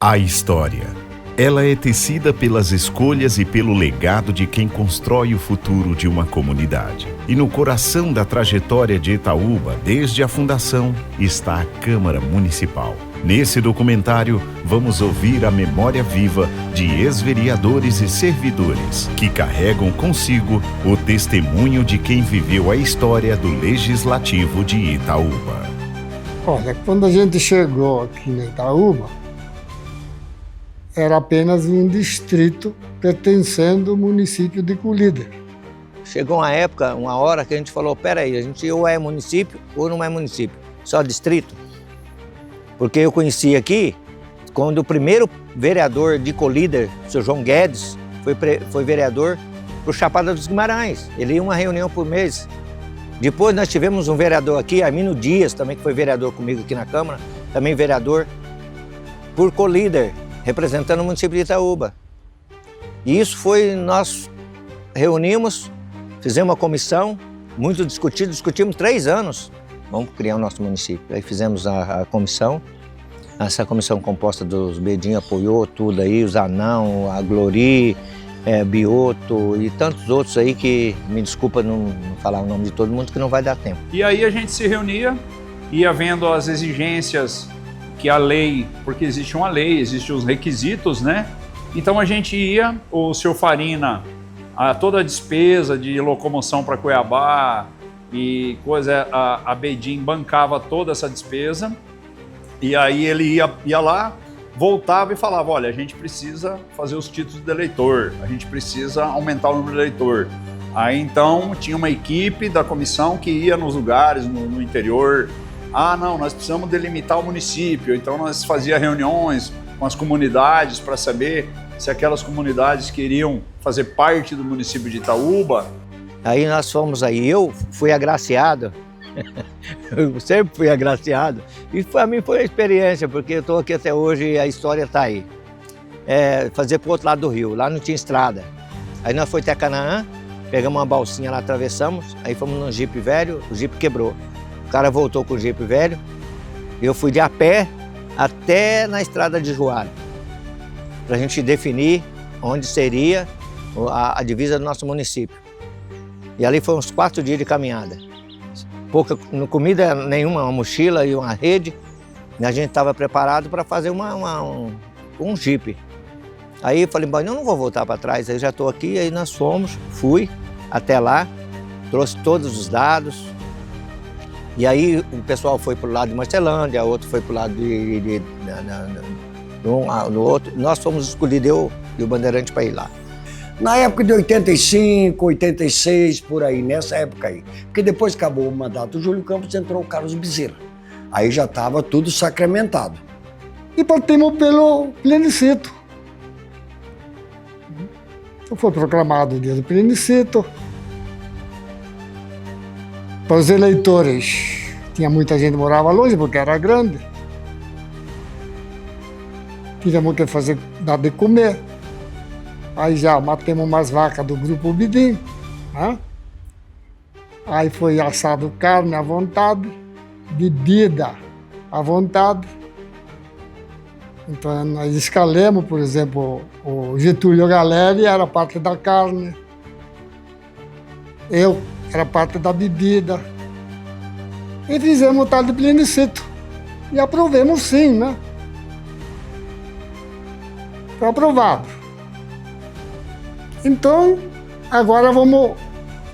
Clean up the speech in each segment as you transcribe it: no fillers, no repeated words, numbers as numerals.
A história. Ela é tecida pelas escolhas e pelo legado de quem constrói o futuro de uma comunidade. E no coração da trajetória de Itaúba, desde a fundação, está a Câmara Municipal. Nesse documentário, vamos ouvir a memória viva de ex-vereadores e servidores que carregam consigo o testemunho de quem viveu a história do Legislativo de Itaúba. Olha, quando a gente chegou aqui em Itaúba, era apenas um distrito pertencendo ao município de Colíder. Chegou uma época, uma hora que a gente falou, peraí, a gente ou é município ou não é município, só distrito. Porque eu conheci aqui, quando o primeiro vereador de Colíder, o senhor João Guedes, foi vereador para o Chapada dos Guimarães. Ele ia uma reunião por mês. Depois nós tivemos um vereador aqui, Armino Dias, também que foi vereador comigo aqui na Câmara, também vereador por Colíder, representando o município de Itaúba. E isso foi, nós reunimos, fizemos uma comissão, muito discutido, discutimos 3 anos, vamos criar o nosso município. Aí fizemos a comissão, essa comissão composta dos Bedinho apoiou tudo aí, os Anão, a Glori, Bioto e tantos outros aí que, me desculpa não falar o nome de todo mundo, que não vai dar tempo. E aí a gente se reunia, ia vendo as exigências que a lei, porque existe uma lei, existem os requisitos, né? Então a gente ia, o senhor Farina, toda a despesa de locomoção para Cuiabá e coisa, a Bedim bancava toda essa despesa, e aí ele ia lá, voltava e falava, olha, a gente precisa fazer os títulos de eleitor, a gente precisa aumentar o número de eleitor. Aí então tinha uma equipe da comissão que ia nos lugares, no interior. Não, nós precisamos delimitar o município, então nós fazíamos reuniões com as comunidades para saber se aquelas comunidades queriam fazer parte do município de Itaúba. Aí nós fomos aí, eu fui agraciado, eu sempre fui agraciado, e para mim foi uma experiência, porque eu estou aqui até hoje e a história está aí. Fazer para o outro lado do rio, lá não tinha estrada. Aí nós fomos até Canaã, pegamos uma balsinha lá, atravessamos, aí fomos num jipe velho, o jipe quebrou. O cara voltou com o jipe velho, eu fui de a pé até na estrada de Juara, para a gente definir onde seria a divisa do nosso município. E ali foram uns 4 dias de caminhada. Pouca comida nenhuma, uma mochila e uma rede, e a gente estava preparado para fazer um jipe. Aí eu falei, não vou voltar para trás, aí já estou aqui, aí nós fui até lá, trouxe todos os dados. E aí o pessoal foi para o lado de Marcelândia, outro foi para o lado do outro. Nós fomos escolhidos, eu e o Bandeirante, para ir lá. Na época de 85, 86, por aí, nessa época aí. Porque depois que acabou o mandato do Júlio Campos, entrou o Carlos Bezerra. Aí já estava tudo sacramentado. E partimos pelo plebiscito. Foi proclamado o dia do plebiscito. Para os eleitores, tinha muita gente que morava longe, porque era grande. Tivemos que dar de comer. Aí já matemos umas vacas do grupo Bidim. Né? Aí foi assado carne à vontade, bebida à vontade. Então nós escalemos, por exemplo, o Getúlio Galeri era parte da carne. Eu era parte da bebida. E fizemos o tal de plebiscito. E aprovemos sim, né? Foi aprovado. Então, agora vamos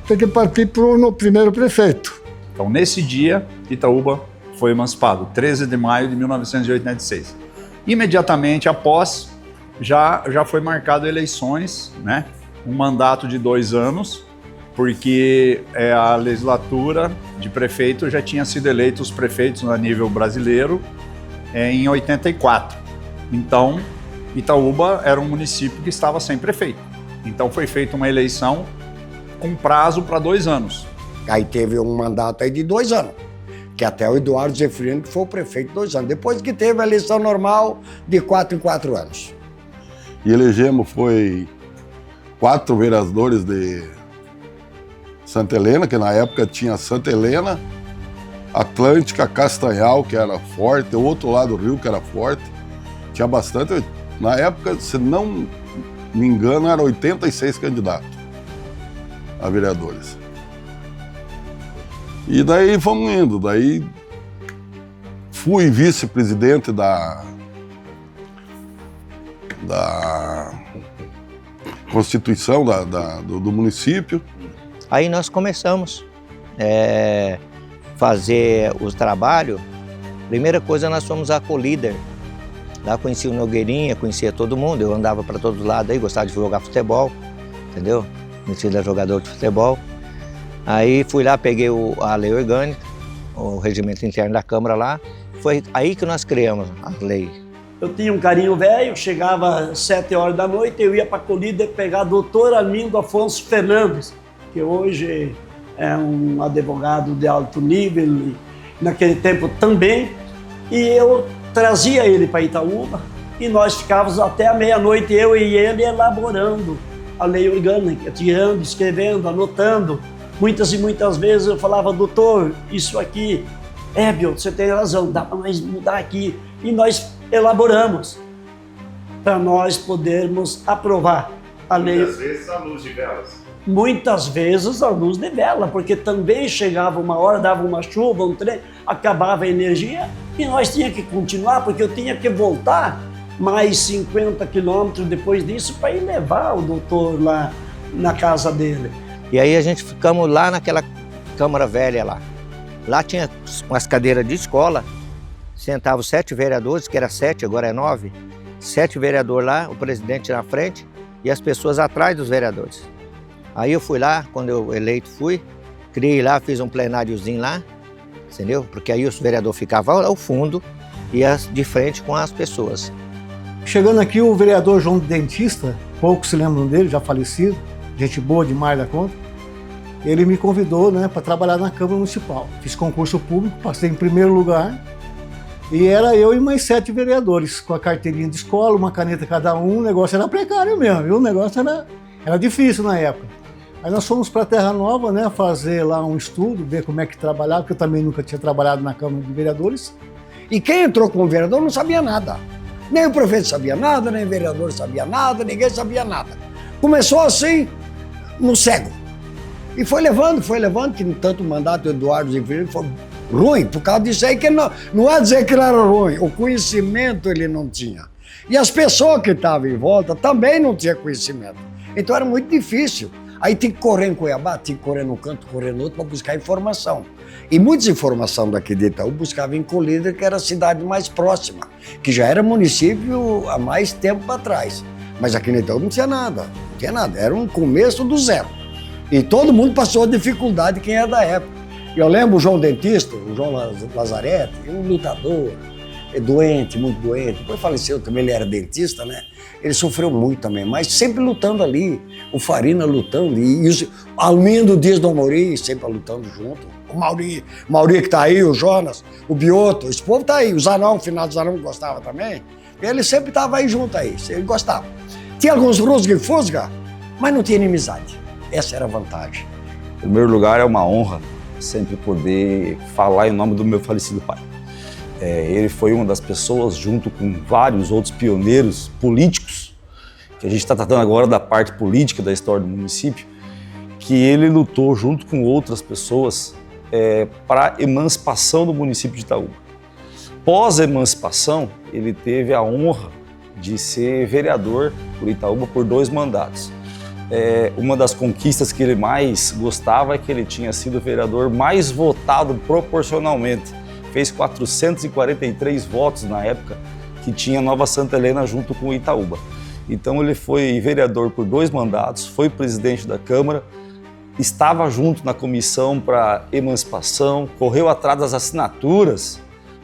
ter que partir para o primeiro prefeito. Então, nesse dia, Itaúba foi emancipado, 13 de maio de 1986. Imediatamente após, já foi marcado eleições, né? Um mandato de 2 anos, porque a legislatura de prefeito já tinha sido eleito os prefeitos a nível brasileiro em 84. Então, Itaúba era um município que estava sem prefeito. Então foi feita uma eleição com prazo para 2 anos. Aí teve um mandato aí de 2 anos, que até o Eduardo Zefirino, que foi o prefeito 2 anos. Depois que teve a eleição normal de 4 em 4 anos. E elegemos, foi 4 vereadores de Santa Helena, que na época tinha Santa Helena, Atlântica, Castanhal, que era forte, o outro lado do rio, que era forte, Tinha bastante. Na época, se não me engano, eram 86 candidatos a vereadores. E daí fomos indo. Daí fui vice-presidente da Constituição do município. Aí nós começamos a fazer os trabalhos. Primeira coisa, nós fomos a co-líder. Lá conheci o Nogueirinha, conhecia todo mundo, eu andava para todos os lados aí, gostava de jogar futebol, entendeu? Conhecia jogador de futebol. Aí fui lá, peguei a lei orgânica, o regimento interno da Câmara lá. Foi aí que nós criamos a lei. Eu tinha um carinho velho, chegava às 7 horas da noite, eu ia para a colíder pegar o doutor Armindo Afonso Fernandes, que hoje é um advogado de alto nível, e naquele tempo também, e eu trazia ele para Itaúba e nós ficávamos até a meia-noite, eu e ele, elaborando a lei orgânica, tirando, escrevendo, anotando. Muitas e muitas vezes eu falava, doutor, isso aqui, Bill, você tem razão, dá para nós mudar aqui. E nós elaboramos para nós podermos aprovar a lei. Muitas vezes à luz de velas. Muitas vezes à luz de vela, porque também chegava uma hora, dava uma chuva, um trem, acabava a energia e nós tínhamos que continuar, porque eu tinha que voltar mais 50 quilômetros depois disso para ir levar o doutor lá na casa dele. E aí a gente ficamos lá naquela Câmara Velha lá. Lá tinha umas cadeiras de escola, sentavam 7 vereadores, que era 7, agora é 9. 7 vereadores lá, o presidente na frente e as pessoas atrás dos vereadores. Aí eu fui lá, quando eu eleito fui, criei lá, fiz um plenáriozinho lá, entendeu? Porque aí os vereadores ficavam ao fundo e de frente com as pessoas. Chegando aqui, o vereador João Dentista, poucos se lembram dele, já falecido, gente boa demais da conta, ele me convidou, né, para trabalhar na Câmara Municipal. Fiz concurso público, passei em primeiro lugar e era eu e mais 7 vereadores, com a carteirinha de escola, uma caneta cada um, o negócio era precário mesmo, viu? O negócio era difícil na época. Aí nós fomos para Terra Nova, né, fazer lá um estudo, ver como é que trabalhava, porque eu também nunca tinha trabalhado na Câmara de Vereadores. E quem entrou como vereador não sabia nada. Nem o prefeito sabia nada, nem o vereador sabia nada, ninguém sabia nada. Começou assim, no cego. E foi levando, que tanto o mandato do Eduardo Zefirino foi ruim, por causa disso aí, que não é dizer que ele era ruim, o conhecimento ele não tinha. E as pessoas que estavam em volta também não tinham conhecimento. Então era muito difícil. Aí tinha que correr em Cuiabá, tinha que correr no canto, correr no outro para buscar informação. E muitas informações daqui de Itaú buscava em Colíder, que era a cidade mais próxima, que já era município há mais tempo atrás. Mas aqui em Itaú não tinha nada, era um começo do zero. E todo mundo passou a dificuldade, quem é da época. Eu lembro o João Dentista, o João Lazarete, um lutador, doente, muito doente, depois faleceu também, ele era dentista, né? Ele sofreu muito também, mas sempre lutando ali, o Farina lutando, e o Almindo Dias do Amorim sempre lutando junto, o Mauri que tá aí, o Jonas, o Bioto, esse povo tá aí, o Zanão, o final do Zanão gostava também, ele sempre tava aí junto aí, ele gostava. Tinha alguns rusga e fusga, mas não tinha inimizade, essa era a vantagem. Em primeiro lugar, é uma honra sempre poder falar em nome do meu falecido pai. Ele foi uma das pessoas, junto com vários outros pioneiros políticos, que a gente está tratando agora da parte política da história do município, que ele lutou junto com outras pessoas para a emancipação do município de Itaúba. Pós-emancipação, ele teve a honra de ser vereador por Itaúba por 2 mandatos. Uma das conquistas que ele mais gostava é que ele tinha sido o vereador mais votado proporcionalmente. Fez 443 votos na época que tinha Nova Santa Helena junto com Itaúba. Então ele foi vereador por 2 mandatos, foi presidente da Câmara, estava junto na comissão para emancipação, correu atrás das assinaturas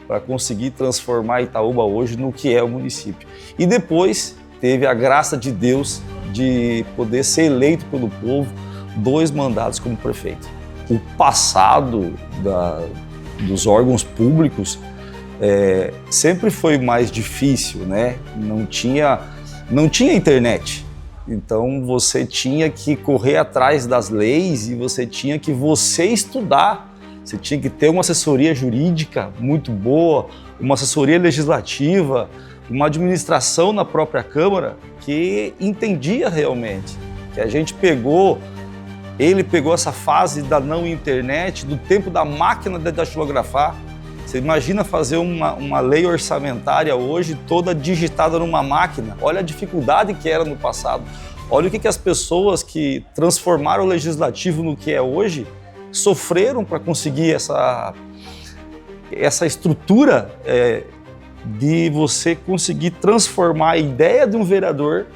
para conseguir transformar Itaúba hoje no que é o município. E depois teve a graça de Deus de poder ser eleito pelo povo 2 mandatos como prefeito. O passado dos órgãos públicos sempre foi mais difícil, né? Não tinha internet, então você tinha que correr atrás das leis e você tinha que estudar, você tinha que ter uma assessoria jurídica muito boa, uma assessoria legislativa, uma administração na própria Câmara que entendia realmente, que a gente ele pegou essa fase da não internet, do tempo da máquina de datilografar. Você imagina fazer uma lei orçamentária hoje toda digitada numa máquina? Olha a dificuldade que era no passado. Olha o que as pessoas que transformaram o legislativo no que é hoje sofreram para conseguir essa estrutura de você conseguir transformar a ideia de um vereador,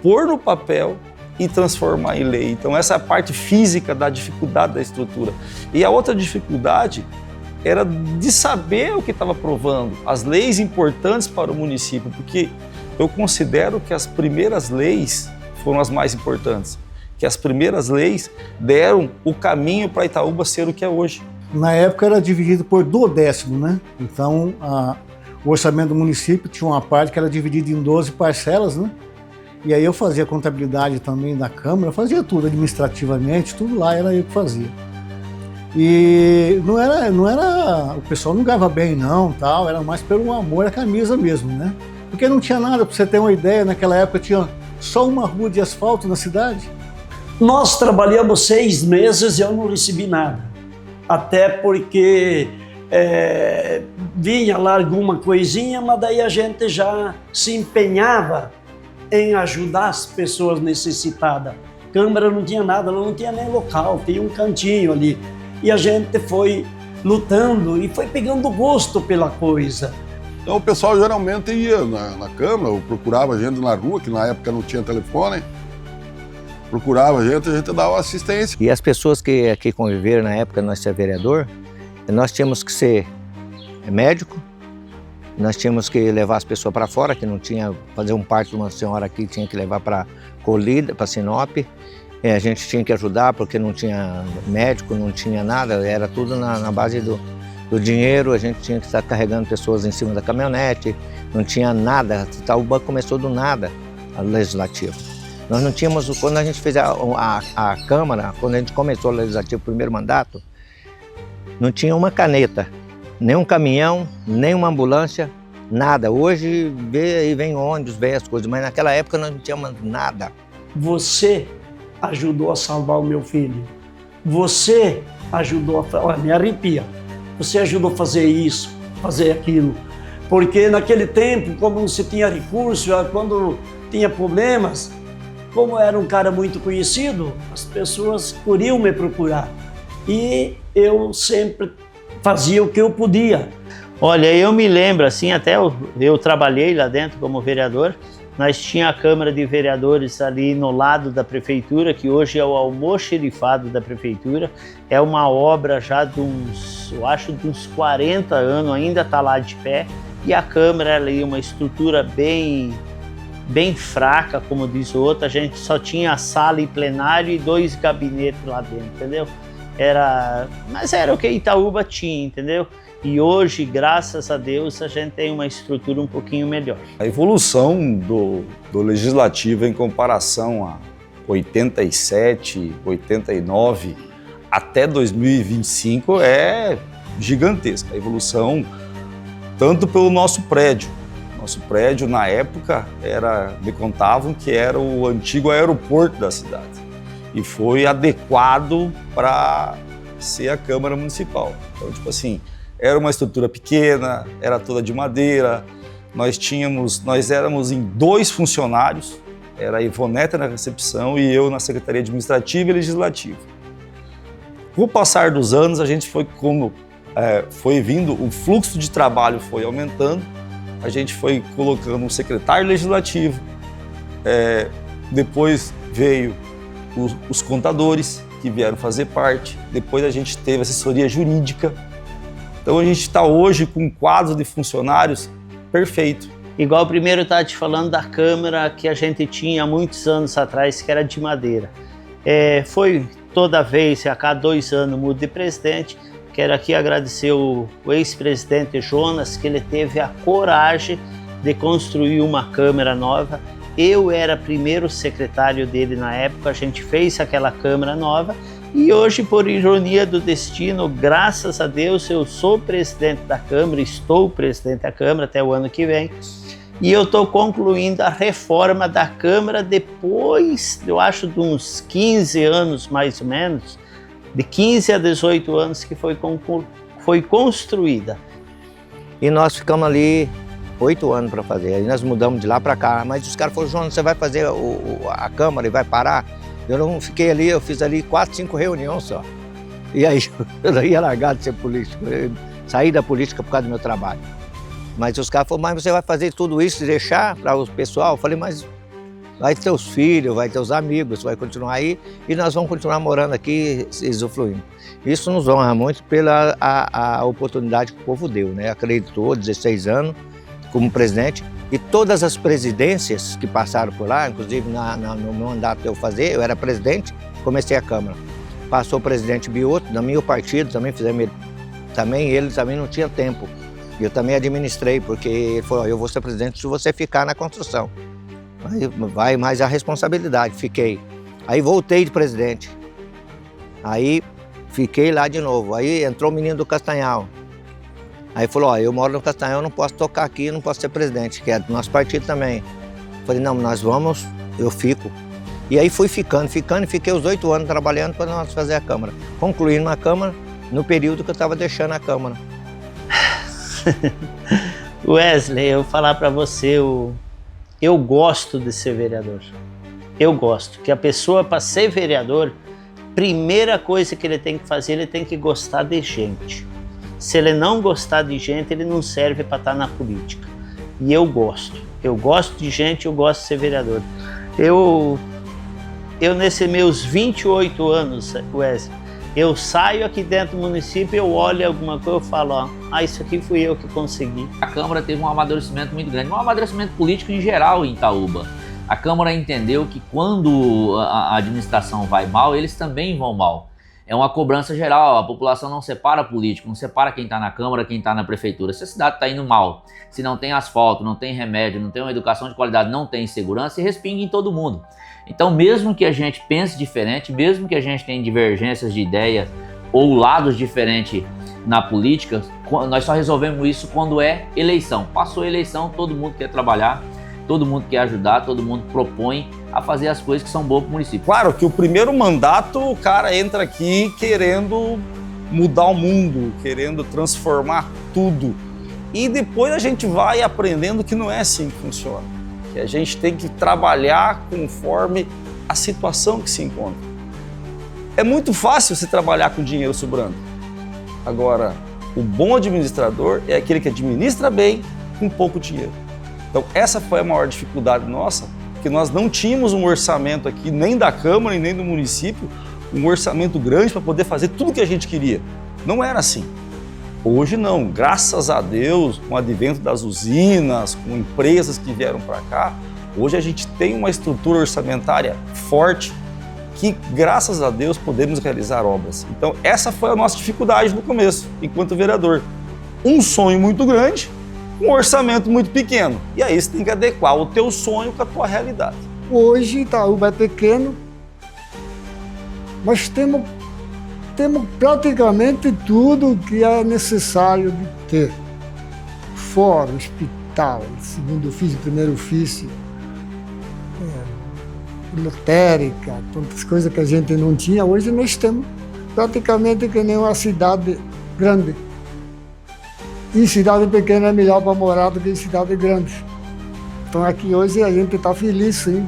pôr no papel e transformar em lei. Então essa é a parte física da dificuldade da estrutura. E a outra dificuldade era de saber o que estava aprovando, as leis importantes para o município, porque eu considero que as primeiras leis foram as mais importantes, que as primeiras leis deram o caminho para Itaúba ser o que é hoje. Na época era dividido por duodécimo, né? Então o orçamento do município tinha uma parte que era dividida em 12 parcelas, né? E aí eu fazia a contabilidade também da Câmara, eu fazia tudo administrativamente, tudo lá era eu que fazia. E não era o pessoal não ganhava bem não, tal, era mais pelo amor à camisa mesmo, né? Porque não tinha nada, para você ter uma ideia, naquela época tinha só uma rua de asfalto na cidade. Nós trabalhamos 6 meses e eu não recebi nada. Até porque vinha lá alguma coisinha, mas daí a gente já se empenhava em ajudar as pessoas necessitadas. Câmara não tinha nada, não tinha nem local, tinha um cantinho ali. E a gente foi lutando e foi pegando gosto pela coisa. Então o pessoal geralmente ia na Câmara, ou procurava a gente na rua, que na época não tinha telefone, procurava a gente dava assistência. E as pessoas que conviveram na época de nós ser vereador, nós tínhamos que ser médico, nós tínhamos que levar as pessoas para fora, que não tinha, fazer um parto de uma senhora aqui, tinha que levar para Colida, para Sinop. A gente tinha que ajudar porque não tinha médico, não tinha nada, era tudo na base do dinheiro, a gente tinha que estar carregando pessoas em cima da caminhonete, não tinha nada, Itaúba começou do nada, a legislativo. Nós não tínhamos, quando a gente fez a Câmara, quando a gente começou o legislativo, o primeiro mandato, não tinha uma caneta, nem um caminhão, nem uma ambulância, nada. Hoje vem ônibus, vem as coisas, mas naquela época nós não tínhamos nada. Você ajudou a salvar o meu filho. Você ajudou a... Olha, me arrepia. Você ajudou a fazer isso, fazer aquilo. Porque naquele tempo, como não se tinha recurso, quando tinha problemas, como era um cara muito conhecido, as pessoas queriam me procurar. E eu sempre fazia o que eu podia. Olha, eu me lembro, assim, até eu trabalhei lá dentro como vereador, nós tínhamos a Câmara de Vereadores ali no lado da Prefeitura, que hoje é o almoxerifado da Prefeitura, é uma obra já de uns 40 anos, ainda está lá de pé, e a Câmara ali, uma estrutura bem fraca, como diz o outro, a gente só tinha a sala e plenário e 2 gabinetes lá dentro, entendeu? Mas era o que Itaúba tinha, entendeu? E hoje, graças a Deus, a gente tem uma estrutura um pouquinho melhor. A evolução do legislativo em comparação a 87, 89 até 2025 é gigantesca. A evolução tanto pelo nosso prédio. Nosso prédio, na época, me contavam que era o antigo aeroporto da cidade. E foi adequado para ser a Câmara Municipal. Então, tipo assim, era uma estrutura pequena, era toda de madeira, nós éramos em 2 funcionários, era a Ivoneta na recepção e eu na Secretaria Administrativa e Legislativa. Com o passar dos anos, a gente foi vindo, o fluxo de trabalho foi aumentando, a gente foi colocando um secretário legislativo, depois veio os contadores que vieram fazer parte, depois a gente teve assessoria jurídica. Então a gente está hoje com um quadro de funcionários perfeito. Igual primeiro eu estava te falando da Câmara que a gente tinha há muitos anos atrás, que era de madeira. Foi toda vez, a cada 2 anos muda de presidente. Quero aqui agradecer o ex-presidente Jonas, que ele teve a coragem de construir uma Câmara nova. Eu era primeiro secretário dele na época, a gente fez aquela Câmara nova e hoje, por ironia do destino, graças a Deus, eu sou presidente da Câmara, estou presidente da Câmara até o ano que vem E eu estou concluindo a reforma da Câmara depois, eu acho, de uns 15 anos mais ou menos, de 15 a 18 anos que foi construída. E nós ficamos ali 8 anos para fazer, aí nós mudamos de lá para cá, mas os caras falaram, João, você vai fazer a Câmara e vai parar? Eu não fiquei ali, eu fiz ali 4, 5 reuniões só. E aí eu não ia largar de ser político, eu saí da política por causa do meu trabalho. Mas os caras falaram, mas você vai fazer tudo isso e deixar para o pessoal? Eu falei, mas vai ter os filhos, vai ter os amigos, vai continuar aí e nós vamos continuar morando aqui, usufruindo. Isso nos honra muito pela a oportunidade que o povo deu, né? Acreditou, 16 anos como presidente, e todas as presidências que passaram por lá, inclusive no meu mandato eu fazer, eu era presidente, comecei a Câmara. Passou o presidente Biotto, do meu partido, também fizemos, ele também não tinha tempo. E eu também administrei, porque ele falou, eu vou ser presidente se você ficar na construção. Aí vai mais a responsabilidade, fiquei. Aí voltei de presidente. Aí fiquei lá de novo. Aí entrou o menino do Castanhal. Aí falou, eu moro no Castanhal, não posso tocar aqui, não posso ser presidente, que é do nosso partido também. Falei, não, nós vamos, eu fico. E aí fui ficando, e fiquei os 8 anos trabalhando para nós fazer a Câmara. Concluindo a Câmara no período que eu estava deixando a Câmara. Wesley, eu vou falar para você, eu gosto de ser vereador. Eu gosto, que a pessoa, para ser vereador, primeira coisa que ele tem que fazer, ele tem que gostar de gente. Se ele não gostar de gente, ele não serve para estar na política. E eu gosto de gente, eu gosto de ser vereador. Eu nesses meus 28 anos, Wesley, eu saio aqui dentro do município, eu olho alguma coisa, eu falo, isso aqui fui eu que consegui. A Câmara teve um amadurecimento muito grande, um amadurecimento político em geral em Itaúba. A Câmara entendeu que quando a administração vai mal, eles também vão mal. É uma cobrança geral, a população não separa político, não separa quem está na Câmara, quem está na Prefeitura. Se a cidade está indo mal, se não tem asfalto, não tem remédio, não tem uma educação de qualidade, não tem segurança, respinga em todo mundo. Então, mesmo que a gente pense diferente, mesmo que a gente tenha divergências de ideias ou lados diferentes na política, nós só resolvemos isso quando é eleição. Passou a eleição, todo mundo quer trabalhar, todo mundo quer ajudar, todo mundo propõe a fazer as coisas que são boas para o município. Claro que o primeiro mandato, o cara entra aqui querendo mudar o mundo, querendo transformar tudo. E depois a gente vai aprendendo que não é assim que funciona. Que a gente tem que trabalhar conforme a situação que se encontra. É muito fácil você trabalhar com dinheiro sobrando. Agora, o bom administrador é aquele que administra bem com pouco dinheiro. Então, essa foi a maior dificuldade nossa, porque nós não tínhamos um orçamento aqui, nem da Câmara e nem do município, um orçamento grande para poder fazer tudo o que a gente queria. Não era assim. Hoje não, graças a Deus, com o advento das usinas, com empresas que vieram para cá, hoje a gente tem uma estrutura orçamentária forte que, graças a Deus, podemos realizar obras. Então, essa foi a nossa dificuldade no começo, enquanto vereador. Um sonho muito grande, um orçamento muito pequeno. E aí você tem que adequar o teu sonho com a tua realidade. Hoje Itaúba é pequeno, mas temos praticamente tudo que é necessário de ter. Fora, hospital, segundo ofício, primeiro ofício, lotérica, tantas coisas que a gente não tinha. Hoje nós temos praticamente que nem uma cidade grande. E cidade pequena é melhor para morar do que em cidade grande. Então aqui hoje a gente está feliz, sim,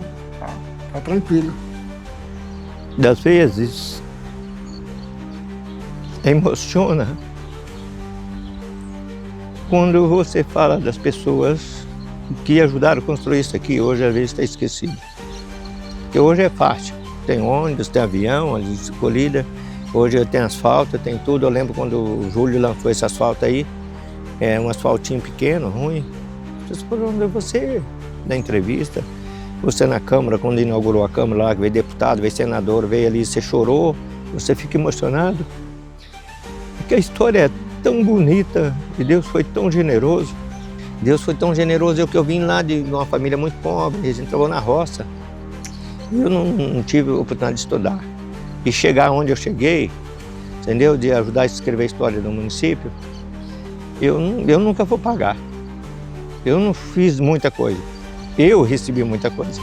tá tranquilo. Das vezes emociona quando você fala das pessoas que ajudaram a construir isso aqui. Hoje às vezes está esquecido. Porque hoje é fácil. Tem ônibus, tem avião, a escolhida. Hoje tem asfalto, tem tudo. Eu lembro quando o Júlio lançou esse asfalto aí, um asfaltinho pequeno, ruim. Vocês foram ver você na entrevista, você na Câmara, quando inaugurou a Câmara lá, veio deputado, veio senador, veio ali, você chorou, você fica emocionado. Porque a história é tão bonita e Deus foi tão generoso. Deus foi tão generoso, que eu vim lá de uma família muito pobre, a gente trabalhou na roça. Eu não tive a oportunidade de estudar. E chegar onde eu cheguei, entendeu? De ajudar a escrever a história do município, eu nunca vou pagar. Eu não fiz muita coisa. Eu recebi muita coisa.